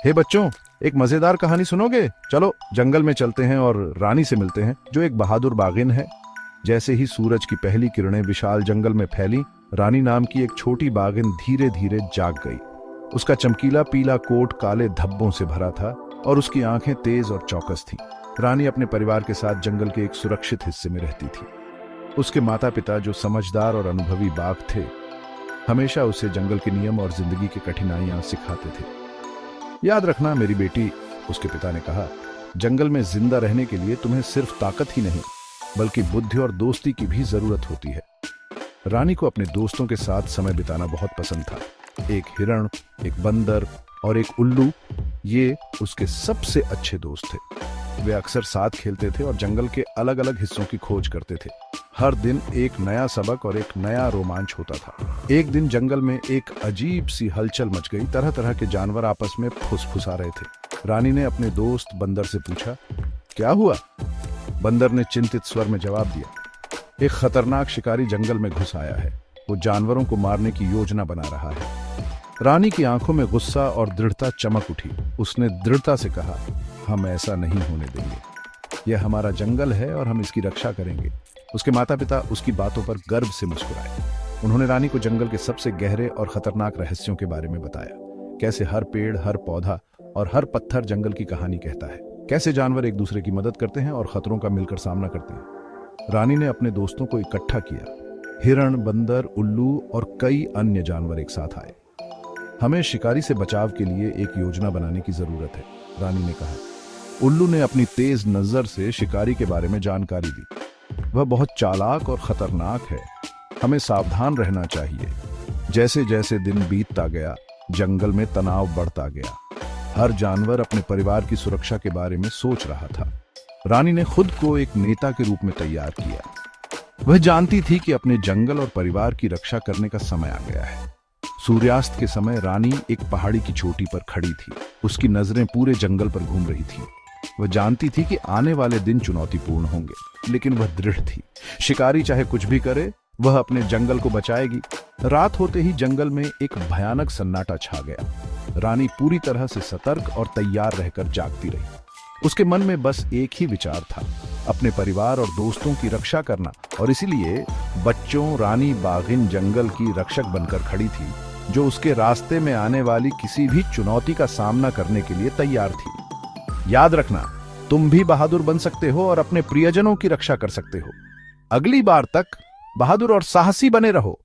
हे बच्चों, एक मजेदार कहानी सुनोगे? चलो जंगल में चलते हैं और रानी से मिलते हैं, जो एक बहादुर बाघिन है। जैसे ही सूरज की पहली किरणें विशाल जंगल में फैली, रानी नाम की एक छोटी बाघिन धीरे धीरे जाग गई। उसका चमकीला पीला कोट काले धब्बों से भरा था और उसकी आंखें तेज और चौकस थीं। रानी अपने परिवार के साथ जंगल के एक सुरक्षित हिस्से में रहती थी। उसके माता पिता, जो समझदार और अनुभवी बाघ थे, हमेशा उसे जंगल के नियम और जिंदगी की कठिनाइयां सिखाते थे। याद रखना मेरी बेटी, उसके पिता ने कहा, जंगल में जिंदा रहने के लिए तुम्हें सिर्फ ताकत ही नहीं, बल्कि बुद्धि और दोस्ती की भी जरूरत होती है। रानी को अपने दोस्तों के साथ समय बिताना बहुत पसंद था। एक हिरण, एक बंदर और एक उल्लू, ये उसके सबसे अच्छे दोस्त थे। वे अक्सर साथ खेलते थे और जंगल के अलग अलग हिस्सों की खोज करते थे। हर दिन एक नया सबक और एक नया रोमांच होता था। एक दिन जंगल में एक अजीब सी हलचल मच गई। तरह तरह के जानवर आपस में फुसफुसा रहे थे। रानी ने अपने दोस्त बंदर से पूछा, क्या हुआ? बंदर ने चिंतित स्वर में जवाब दिया, एक खतरनाक शिकारी जंगल में घुस आया है। वो जानवरों को मारने की योजना बना रहा है। रानी की आंखों में गुस्सा और दृढ़ता चमक उठी। उसने दृढ़ता से कहा, हम ऐसा नहीं होने देंगे। यह हमारा जंगल है और हम इसकी रक्षा करेंगे। उसके माता पिता उसकी बातों पर गर्व से मुस्कुराए। उन्होंने रानी को जंगल के सबसे गहरे और खतरनाक रहस्यों के बारे में बताया। कैसे हर पेड़, हर पौधा और हर पत्थर जंगल की कहानी कहता है। कैसे जानवर एक दूसरे की मदद करते हैं और खतरों का मिलकर सामना करते हैं। रानी ने अपने दोस्तों को इकट्ठा किया। हिरण, बंदर, उल्लू और कई अन्य जानवर एक साथ आए। हमें शिकारी से बचाव के लिए एक योजना बनाने की जरूरत है, रानी ने कहा। उल्लू ने अपनी तेज नजर से शिकारी के बारे में जानकारी दी। वह बहुत चालाक और खतरनाक है। हमें सावधान रहना चाहिए। जैसे जैसे दिन बीतता गया, जंगल में तनाव बढ़ता गया। हर जानवर अपने परिवार की सुरक्षा के बारे में सोच रहा था। रानी ने खुद को एक नेता के रूप में तैयार किया। वह जानती थी कि अपने जंगल और परिवार की रक्षा करने का समय आ गया है। सूर्यास्त के समय रानी एक पहाड़ी की चोटी पर खड़ी थी। उसकी नजरें पूरे जंगल पर घूम रही थीं। वह जानती थी कि आने वाले दिन चुनौतीपूर्ण होंगे, लेकिन वह दृढ़ थी। शिकारी चाहे कुछ भी करे, वह अपने जंगल को बचाएगी। रात होते ही जंगल में एक भयानक सन्नाटा छा गया। रानी पूरी तरह से सतर्क और तैयार रहकर जागती रही। उसके मन में बस एक ही विचार था, अपने परिवार और दोस्तों की रक्षा करना। और इसीलिए बच्चों, रानी बाघिन जंगल की रक्षक बनकर खड़ी थी, जो उसके रास्ते में आने वाली किसी भी चुनौती का सामना करने के लिए तैयार थी। याद रखना, तुम भी बहादुर बन सकते हो और अपने प्रियजनों की रक्षा कर सकते हो। अगली बार तक बहादुर और साहसी बने रहो।